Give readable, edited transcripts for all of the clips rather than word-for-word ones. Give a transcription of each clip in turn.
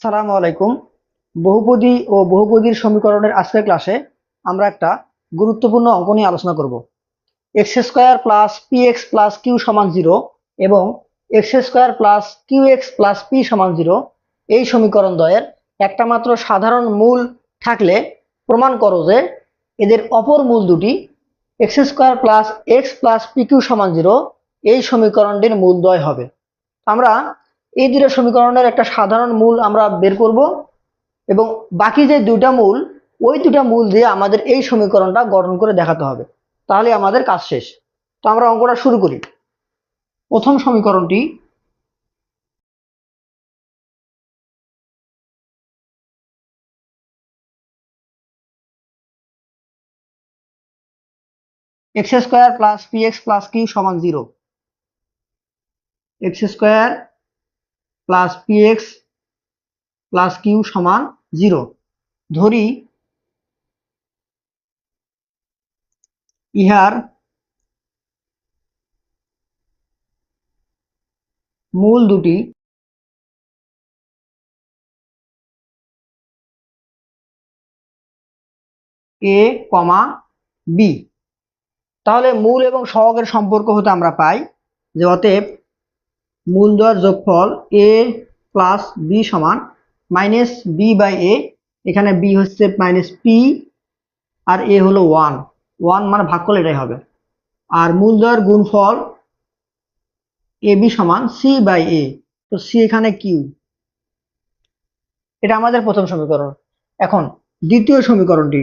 আসসালামু আলাইকুম। বহুপদী ও বহুপদীর সমীকরণের আজকের ক্লাসে আমরা একটা গুরুত্বপূর্ণ অঙ্ক নিয়ে আলোচনা করব। X square plus p x plus q সমান 0 এবং x square plus q x plus p সমান 0 এই সমীকরণ দ্বয়ের একটা মাত্র সাধারণ মূল থাকলে প্রমাণ করো যে এদের অপর মূল দুটি x square plus x plus p q সমান 0 এই সমীকরণটির মূল দ্বয় হবে। আমরা এই দুটো সমীকরণের একটা সাধারণ মূল আমরা বের করব এবং বাকি যে দুটা মূল ওই দুটা মূল দিয়ে আমাদের এই সমীকরণটা গঠন করে দেখাতে হবে, তাহলে আমাদের কাজ শেষ। তো আমরা অঙ্কটা শুরু করি। প্রথম সমীকরণটি x square plus p x plus q সমান 0, x square plus p x plus q সমান 0। ধরি ইহার মূল দুটি এ কমা বি। তাহলে মূল এবং সহগের সম্পর্ক হতে আমরা পাই যে অতএব মূল দ্বয়ের যোগফল এ প্লাস বি সমান মাইনাস বি বাই এ। এখানে বি হচ্ছে মাইনাস পি আর এ হলো 1 মানে ভাগ করলে এটাই হবে। আর মূল দ্বয়ের গুণফল এ বি সমান সি বাই এ, তো সি এখানে কিউ। এটা আমাদের প্রথম সমীকরণ। এখন দ্বিতীয় সমীকরণটি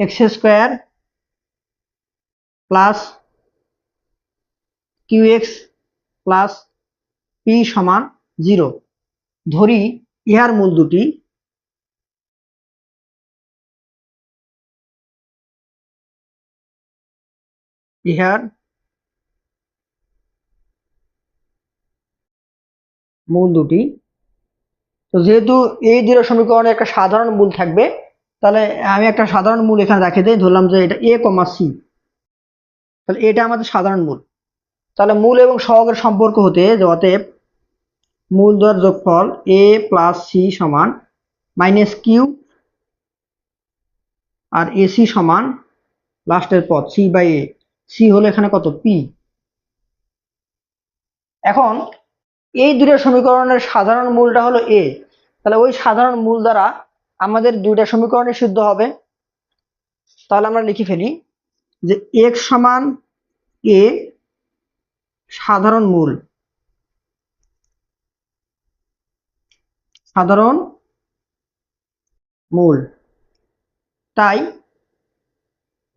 x square plus q x plus p সমান 0। ধরি ইহার মূল দুটি ইহার মূল দুটি। তো যেহেতু এই দুটো সমীকরণে একটা সাধারণ মূল থাকবে, তাহলে আমি একটা সাধারণ মূল এখানে রেখে দিই। ধরলাম যে এটা এ কমা সি, তাহলে এটা আমাদের সাধারণ মূল। তাহলে মূল এবং সহগের সম্পর্ক হতে যে অতএব মূল দ্বয়ের যোগফল এ প্লাস সি সমান মাইনাস কিউ আর এসি সমান লাস্টের পদ সি বাই এ। সি হলো এখানে কত, পি। এখন এই দুটো সমীকরণের সাধারণ মূলটা হলো এ, তাহলে ওই সাধারণ মূল দ্বারা আমাদের দুইটা সমীকরণই সিদ্ধ হবে। তাহলে আমরা লিখে ফেলি যে এক্স সমান এ সাধারণ মূল, সাধারণ মূল, তাই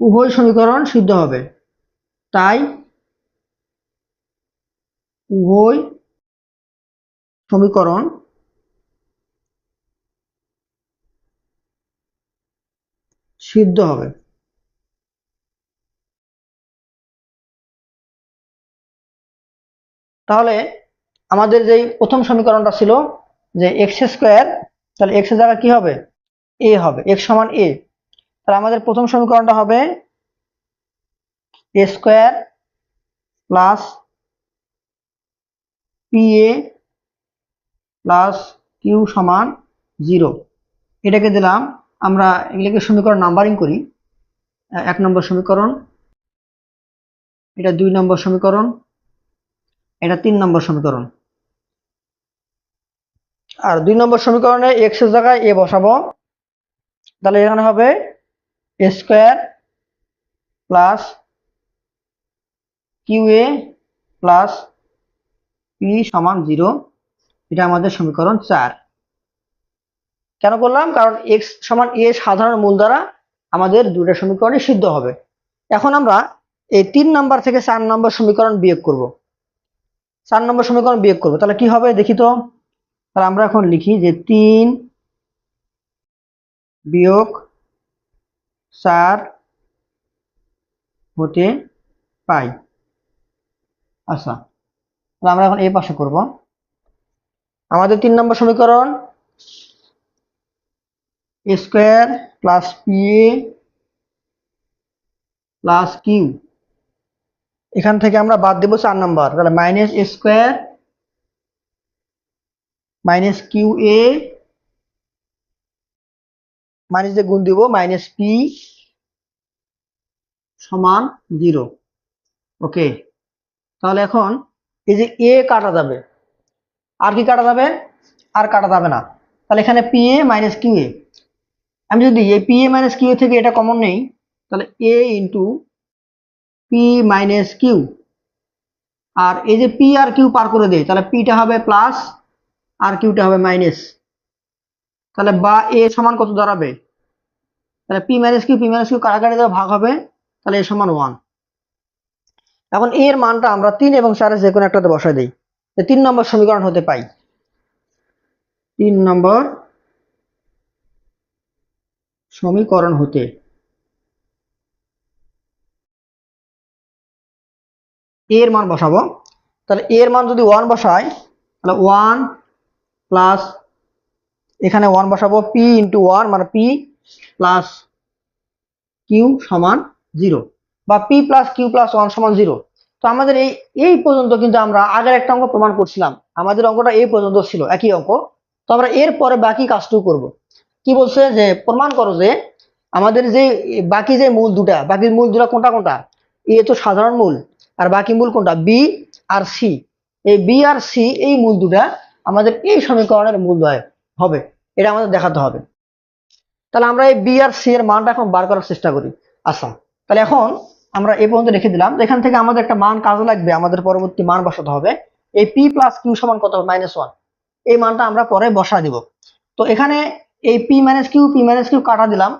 উভয় সমীকরণ সিদ্ধ হবে। তাই উভয় সমীকরণ সিদ্ধ হবে। তাহলে আমাদের যে প্রথম সমীকরণটা ছিল যে এক্স স্কোয়ার, তাহলে এক্স এর জায়গায় কি হবে, এ হবে, এক্স সমান এ। তাহলে আমাদের প্রথম সমীকরণটা হবে a square plus p a plus q সমান 0। এটাকে দিলাম, আমরা এগুলোকে সমীকরণ নাম্বারিং করি। 1 নম্বর সমীকরণ, এটা 2 নম্বর সমীকরণ, এটা 3 নম্বর সমীকরণ। আর 2 নম্বর সমীকরণে এক্স এর জায়গায় এ বসাবো। তাহলে এখানে হবে a square plus Q A plus p সমান 0। এটা আমাদের সমীকরণ 4। কেন করলাম, কারণ এক্স সমান এ সাধারণ মূল দ্বারা আমাদের দুটো সমীকরণই সিদ্ধ হবে। এখন আমরা এই 3 নাম্বার থেকে 4 নম্বর সমীকরণ বিয়োগ করব। 4 নম্বর সমীকরণ বিয়োগ করব, তাহলে কি হবে দেখি তো। তাহলে আমরা এখন লিখি যে 3 বিয়োগ 4 হতে পাই। আচ্ছা, তাহলে আমরা এখন এই পাশে করব। আমাদের 3 নম্বর সমীকরণ a square plus p a plus q, এখান থেকে আমরা বাদ দেবো 4 নাম্বার, তাহলে minus a square minus q a minus দিয়ে গুণ দিব মাইনাস পি সমান 0। ওকে, তাহলে এখন এই যে এ কাটা যাবে, আর কি কাটা যাবে? আর কাটা যাবে না। তাহলে এখানে পি এ মাইনাস কিউ এ, আমি যদি এই পি এ মাইনাস কিউ থেকে এটা কমন নেই, তাহলে এ ইন্টু পি মাইনাস কিউ, আর এই যে পি আর কিউ পার করে দেয়, তাহলে পিটা হবে প্লাস আর কিউটা হবে মাইনাস। তাহলে বা এ সমান কত দাঁড়াবে? তাহলে পি মাইনাস কিউ কাটাকাটি দেওয়া ভাগ হবে, তাহলে এ সমান 1। এখন এর মানটা আমরা 3 এবং 4 যে কোনো একটাতে বসাই দিই, 3 নম্বর সমীকরণ হতে পাই। 3 নম্বর সমীকরণ হতে এর মান বসাবো। তাহলে এর মান যদি 1 বসাই, তাহলে 1 প্লাস এখানে 1 বসাবো, পি ইন্টু 1 মানে পি প্লাস কিউ সমান 0, বা পি প্লাস কিউ প্লাস 1 সমান 0। তো আমাদের এই পর্যন্ত কিন্তু আমরা আগের একটা অঙ্ক প্রমাণ করছিলাম, আমাদের অঙ্কটা এই পর্যন্ত ছিল একই অঙ্ক। তো আমরা এর পরে বাকি কাজটুকু করব। কি বলছে যে প্রমাণ করো যে আমাদের যে বাকি যে মূল দুটা, বাকি মূল দুটা কোনটা কোনটা? এ তো সাধারণ মূল, আর বাকি মূল কোনটা? বি আর সি। এই বি আর সি এই মূল দুটা আমাদের এই সমীকরণের মূল হবে, এটা আমাদের দেখাতে হবে। তাহলে আমরা এই বি আর সি এর মানটা এখন বার করার চেষ্টা করি। আচ্ছা, তাহলে এখন আমরা এই পর্যন্ত রেখে দিলাম। এখান থেকে আমাদের একটা মান কাজে লাগবে, আমাদের পরবর্তী মান বসাতে হবে। এই পি প্লাস কিউ সমান কত? -1। এই মানটা আমরা পরে বসা দিব। তো এখানে এই পি মাইনাস কিউ কাটা দিলাম।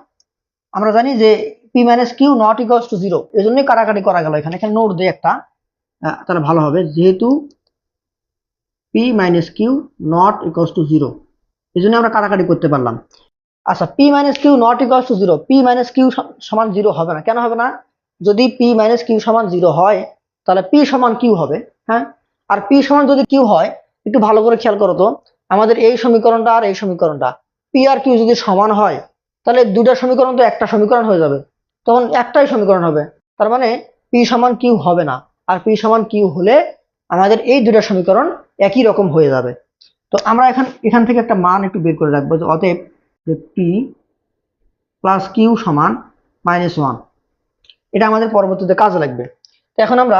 আমরা জানি যে p minus q not equals to 0, এই জন্যই কাটাকাটি করা গেল। এখানে এখানে নোট দেয় একটা, তাহলে ভালো হবে, যেহেতু p minus q not equals to 0, এই জন্য আমরা কাটাকাটি করতে পারলাম। আচ্ছা, p minus q not equals to 0, p minus q সমান 0 হবে না। কেন হবে না? যদি পি মাইনাস কিউ সমান 0 হয়, তাহলে পি সমান কিউ হবে। হ্যাঁ, আর পি সমান যদি কিউ হয়, একটু ভালো করে খেয়াল করো তো, আমাদের এই সমীকরণটা আর এই সমীকরণটা, পি আর কিউ যদি সমান হয়, তাহলে দুটা সমীকরণ তো একটা সমীকরণ হয়ে যাবে, তখন একটাই সমীকরণ হবে। তার মানে পি সমান কিউ হবে না, আর পি সমান কিউ হলে আমাদের এই দুটা সমীকরণ একই রকম হয়ে যাবে। তো আমরা এখান থেকে একটা মান একটু বের করে রাখবো, যে অতএব যে পি প্লাস কিউ সমান -1, এটা আমাদের পরবর্তীতে কাজে লাগবে। তো এখন আমরা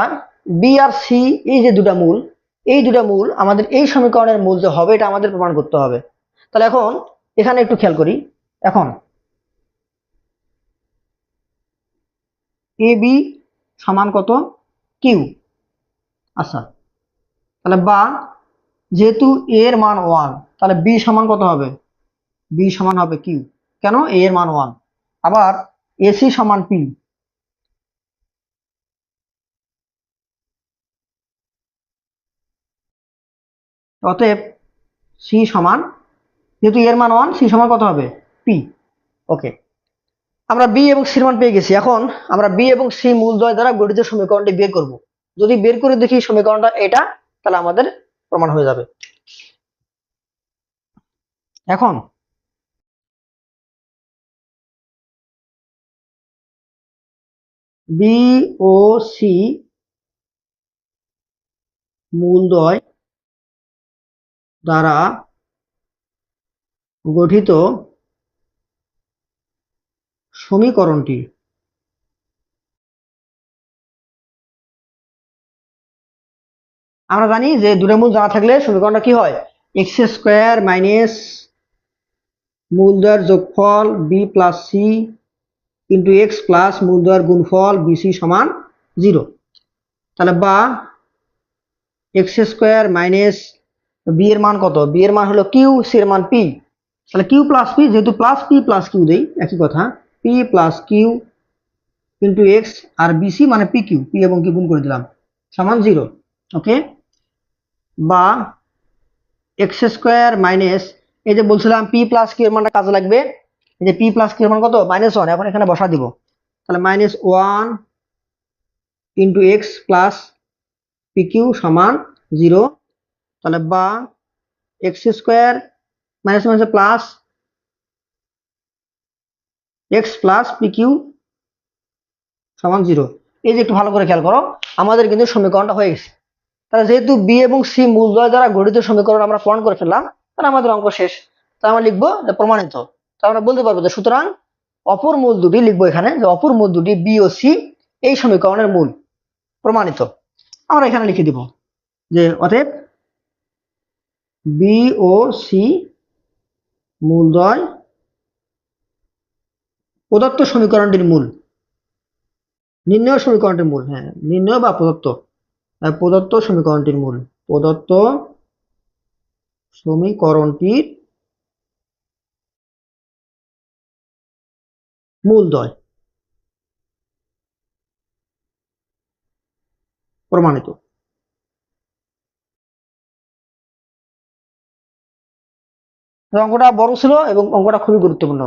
বি আর সি এই যে দুটা মূল, এই দুটা মূল আমাদের এই সমীকরণের মূল যে হবে, এটা আমাদের প্রমাণ করতে হবে। তাহলে এখন এখানে একটু খেয়াল করি। এখন এ বি সমান কত? কিউ। আচ্ছা, তাহলে বা যেহেতু এ এর মান 1, তাহলে বি সমান কত হবে? বি সমান হবে কিউ। কেন? এ এর মান 1। আবার এসি সমান পি, অতএব সি সমান, যেহেতু এর মান 1, সি সমান কত হবে? পি। ওকে, আমরা বি এবং সির মান পেয়ে গেছি। এখন আমরা বি এবং সি মূলদ্বয় দ্বারা গঠিত সমীকরণটি বের করব। যদি বের করে দেখি সমীকরণটা এটা, তাহলে আমাদের প্রমাণ হয়ে যাবে। এখন বি ও সি মূলদ্বয় দ্বারা গঠিত সমীকরণটি আমরা জানি যে দুটো মূল জানা থাকলে সমীকরণটা কি হয়? এক্স স্কোয়ার মাইনাস মূলদ্বয়ের যোগফল b plus c into x plus মূলদ্বয়ের গুণফল বিসি সমান 0। তাহলে বা এক্স স্কোয়ার মাইনাস বি এর মান কত? বি এর মান হলো কিউ, সি এর মান পি। তাহলে কিউ প্লাস পি, যেহেতু প্লাস পি প্লাস কিউ দেই একই কথা, p plus q into x, আর বিসি মানে পি কিউ, পি এবং কিউ গুণ করে দিলাম, সমান 0। ওকে, বা এক্স স্কোয়ার মাইনাস, এই যে বলছিলাম পি প্লাস কিউ এর মানটা কাজে লাগবে, এই যে পি প্লাস কিউ এর মান কত? -1। এখন এখানে বসা দিব, তাহলে -1 into x plus p q সমান 0। তাহলে বা x square minus minus plus x plus p q সমান 0। এই যে একটু ভালো করে খেয়াল করো, আমাদের কিন্তু সমীকরণটা হয়ে গেছে। তাহলে যেহেতু বি এবং সি মূলদ্বয় দ্বারা গঠিত সমীকরণ আমরা প্রমাণ করে ফেললাম, তাহলে আমাদের অঙ্ক শেষ। তাহলে আমরা লিখবো যে প্রমাণিত। তাহলে আমরা বলতে পারবো যে সুতরাং অপর মূল দুটি, লিখবো এখানে যে অপর মূল দুটি বি ও সি এই সমীকরণের মূল, প্রমাণিত। আমরা এখানে লিখে দিব যে অতএব বি ও সি মূলদ্বয় প্রদত্ত সমীকরণটির মূল, নির্ণয় সমীকরণটির মূল, হ্যাঁ নির্ণয় বা প্রদত্ত, প্রদত্ত সমীকরণটির মূল, প্রদত্ত সমীকরণটির মূলদ্বয়, প্রমাণিত। অঙ্কটা বড় ছিল এবং অঙ্কটা খুবই গুরুত্বপূর্ণ।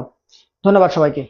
ধন্যবাদ সবাইকে।